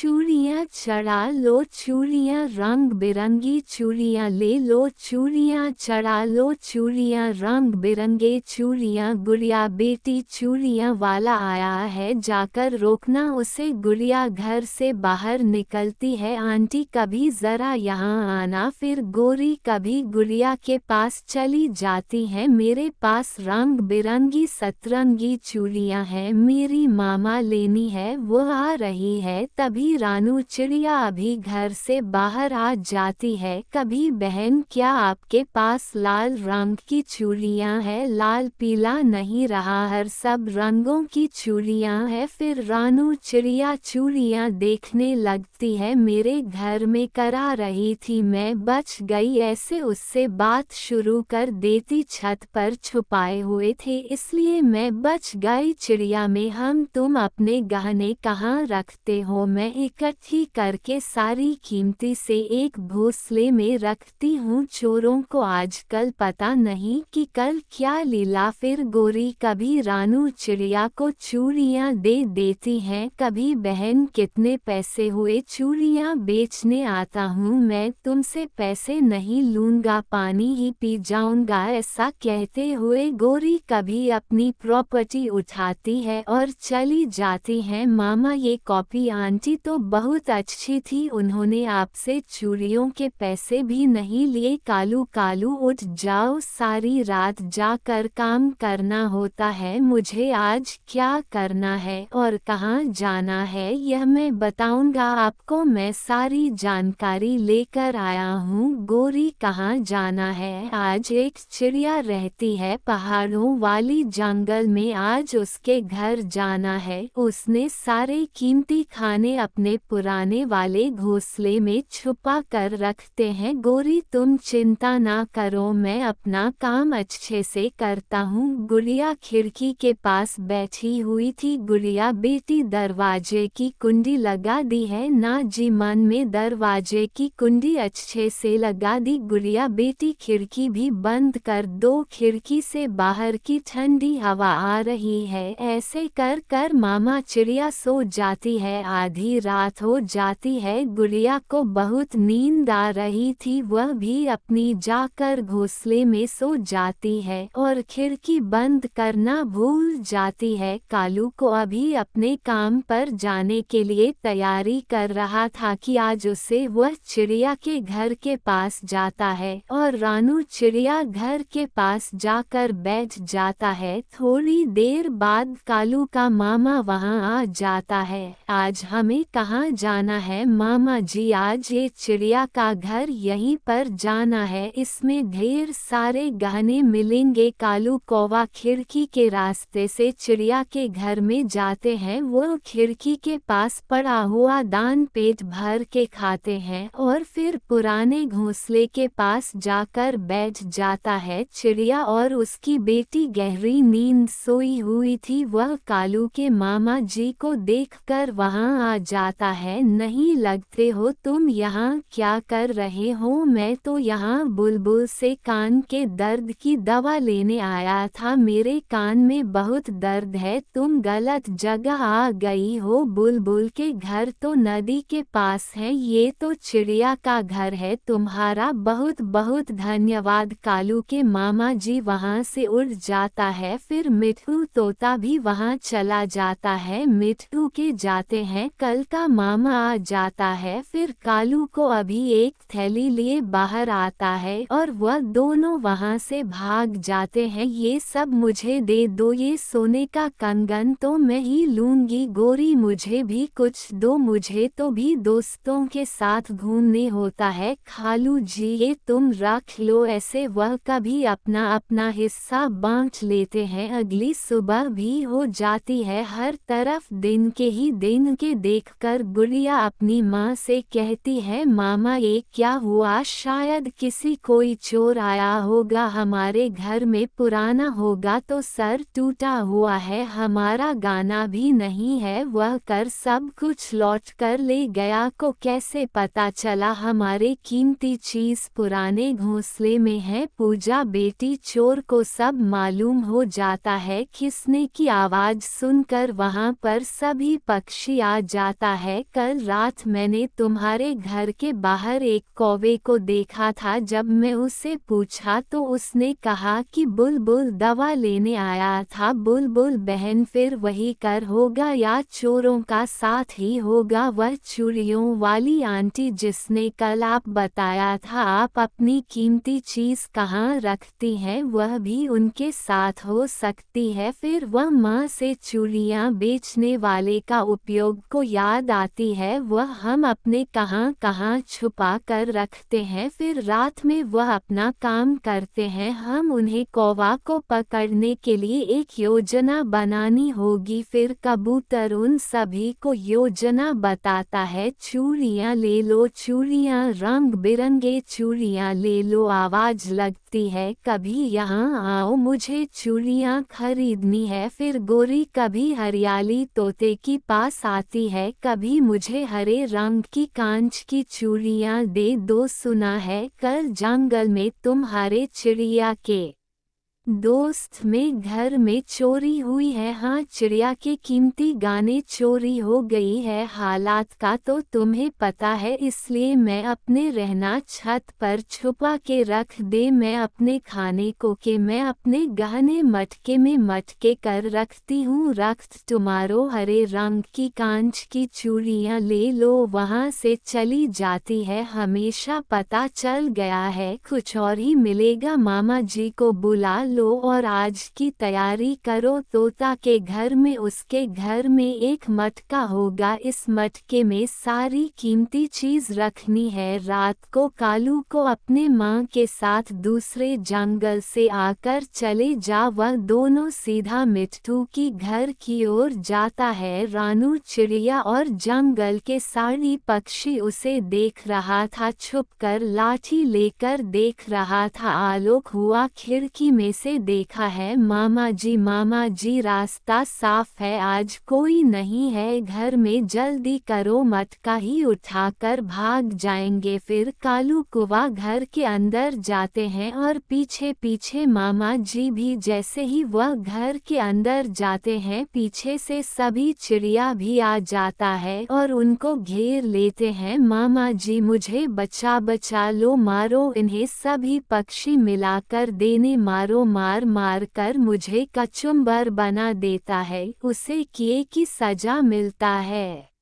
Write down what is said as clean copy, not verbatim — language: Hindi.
चूड़ियाँ चढ़ा लो चूड़ियाँ रंग बिरंगी चूड़ियाँ ले लो चूड़ियाँ चढ़ा लो चूड़ियाँ रंग बिरंगे चूड़ियाँ गुड़िया बेटी चूड़ियाँ वाला आया है जाकर रोकना उसे गुड़िया घर से बाहर निकलती है आंटी कभी ज़रा यहाँ आना फिर गोरी कभी गुड़िया के पास चली जाती है मेरे पास रंग बिरंगी सतरंगी चूड़ियाँ हैं मेरी मामा लेनी है वो आ रही है तभी रानू चिड़िया अभी घर से बाहर आ जाती है कभी बहन क्या आपके पास लाल रंग की चूड़ियाँ हैं लाल पीला नहीं रहा हर सब रंगों की चूड़ियाँ हैं फिर रानू चिड़िया चूड़ियाँ देखने लगती है मेरे घर में करा रही थी मैं बच गई ऐसे उससे बात शुरू कर देती छत पर छुपाए हुए थे इसलिए मैं बच गई चिड़िया में हम तुम अपने गहने कहाँ रखते हो मैं इकट्ठी करके सारी कीमती से एक घोंसले में रखती हूँ चोरों को आजकल पता नहीं कि कल क्या लीला फिर गोरी कभी रानू चिड़िया को चूड़ियाँ दे देती हैं कभी बहन कितने पैसे हुए चूड़ियाँ बेचने आता हूँ मैं तुमसे पैसे नहीं लूँगा पानी ही पी जाऊँगा ऐसा कहते हुए गोरी कभी अपनी प्रॉपर्टी उठाती है और चली जाती है मामा ये कॉपी आंटी तो बहुत अच्छी थी उन्होंने आपसे चूड़ियों के पैसे भी नहीं लिए कालू कालू उठ जाओ सारी रात जाकर काम करना होता है मुझे आज क्या करना है और कहाँ जाना है यह मैं बताऊंगा आपको मैं सारी जानकारी लेकर आया हूँ गोरी कहाँ जाना है आज एक चिड़िया रहती है पहाड़ों वाली जंगल में आज उसके घर जाना है उसने सारे कीमती खाने अपने पुराने वाले घोंसले में छुपा कर रखते हैं गोरी तुम चिंता ना करो मैं अपना काम अच्छे से करता हूँ गुड़िया खिड़की के पास बैठी हुई थी गुड़िया बेटी दरवाजे की कुंडी लगा दी है ना जी मन में दरवाजे की कुंडी अच्छे से लगा दी गुड़िया बेटी खिड़की भी बंद कर दो खिड़की से बाहर की ठंडी हवा आ रही है ऐसे कर कर मामा चिड़िया सो जाती है आधी रात हो जाती है गुड़िया को बहुत नींद आ रही थी वह भी अपनी जाकर घोंसले में सो जाती है और खिड़की बंद करना भूल जाती है कालू को अभी अपने काम पर जाने के लिए तैयारी कर रहा था कि आज उसे वह चिड़िया के घर के पास जाता है और रानू चिड़िया घर के पास जाकर बैठ जाता है थोड़ी देर बाद कालू का मामा वहां आ जाता है आज हमें कहाँ जाना है मामा जी आज ये चिड़िया का घर यहीं पर जाना है इसमें ढेर सारे गहने मिलेंगे कालू कौवा खिड़की के रास्ते से चिड़िया के घर में जाते हैं वो खिड़की के पास पड़ा हुआ दान पेट भर के खाते हैं और फिर पुराने घोंसले के पास जाकर बैठ जाता है चिड़िया और उसकी बेटी गहरी नींद सोई हुई थी वह कालू के मामा जी को देखकर वहां आ जाता है नहीं लगते हो तुम यहाँ क्या कर रहे हो मैं तो यहाँ बुलबुल से कान के दर्द की दवा लेने आया था मेरे कान में बहुत दर्द है तुम गलत जगह आ गई हो बुलबुल के घर तो नदी के पास है ये तो चिड़िया का घर है तुम्हारा बहुत बहुत धन्यवाद कालू के मामा जी वहां से उड़ जाता है फिर मिट्ठू तोता भी वहां चला जाता है मिट्ठू के जाते हैं कल का मामा आ जाता है फिर कालू को अभी एक थैली लिए बाहर आता है और वह दोनों वहां से भाग जाते हैं ये सब मुझे दे दो ये सोने का कंगन तो मैं ही लूंगी गोरी मुझे भी कुछ दो मुझे तो भी दोस्तों के साथ घूमने होता है खालू जी ये तुम रख लो ऐसे वह कभी अपना अपना हिस्सा बांट लेते हैं अगली सुबह भी हो जाती है हर तरफ दिन के देखकर गुड़िया अपनी माँ से कहती है मामा ये क्या हुआ शायद किसी कोई चोर आया होगा हमारे घर में पुराना होगा तो सर टूटा हुआ है हमारा गाना भी नहीं है वह कर सब कुछ लौट कर ले गया को कैसे पता चला हमारे कीमती चीज पुराने घोंसले में है पूजा बेटी चोर को सब मालूम हो जाता है खिसने की आवाज सुनकर वहां पर सभी पक्षी आ जाता है, कल रात मैंने तुम्हारे घर के बाहर एक कौवे को देखा था। जब मैं उससे पूछा तो उसने कहा कि बुलबुल दवा लेने आया था। बुलबुल बहन फिर वही कर होगा या चोरों का साथ ही होगा। वह चूड़ियों वाली आंटी जिसने कल आप बताया था आप अपनी कीमती चीज़ कहाँ रखती हैं, वह भी उनके साथ हो सकती है। फिर वह माँ से चूड़ियाँ बेचने वाले का उपयोग को याद आती है, वह हम अपने कहाँ कहाँ छुपा कर रखते हैं। फिर रात में वह अपना काम करते हैं। हम उन्हें कौवा को पकड़ने के लिए एक योजना बनानी होगी। फिर कबूतर उन सभी को योजना बताता है। चूड़ियाँ ले लो, चूड़ियाँ रंग बिरंगे चूड़ियाँ ले लो। आवाज़ लगती है, कभी यहाँ आओ, मुझे चूड़ियाँ खरीदनी है। फिर गोरी कभी हरियाली तोते की पास आती है, कभी मुझे हरे रंग की कांच की चूड़ियाँ दे दो। सुना है कल जंगल में तुम्हारे चिड़िया के दोस्त में घर में चोरी हुई है। हाँ, चिड़िया के कीमती गाने चोरी हो गई है। हालात का तो तुम्हें पता है, इसलिए मैं अपने रहना छत पर छुपा के रख दे। मैं अपने खाने को के मैं अपने गहने मटके में मटके कर रखती हूँ। रक्त तुम्हारो हरे रंग की कांच की चूड़ियाँ ले लो। वहाँ से चली जाती है। हमेशा पता चल गया है, कुछ और ही मिलेगा। मामा जी को बुला लो और आज की तैयारी करो। तोता के घर में उसके घर में एक मटका होगा, इस मटके में सारी कीमती चीज रखनी है। रात को कालू को अपने माँ के साथ दूसरे जंगल से आकर चले जा। वह दोनों सीधा मिट्ठू की घर की ओर जाता है। रानू चिड़िया और जंगल के सारी पक्षी उसे देख रहा था, छुपकर लाठी लेकर देख रहा था। आलोक हुआ, खिड़की में से देखा है। मामा जी रास्ता साफ है, आज कोई नहीं है घर में, जल्दी करो मटका ही उठाकर भाग जाएंगे। फिर कालू कुआ घर के अंदर जाते हैं और पीछे पीछे मामा जी भी। जैसे ही वह घर के अंदर जाते हैं, पीछे से सभी चिड़िया भी आ जाता है और उनको घेर लेते हैं। मामा जी मुझे बचा लो, मारो इन्हें। सभी पक्षी मिलाकर देने मारो, मार मार कर मुझे कचुम्बर बना देता है। उसे किए की सजा मिलता है।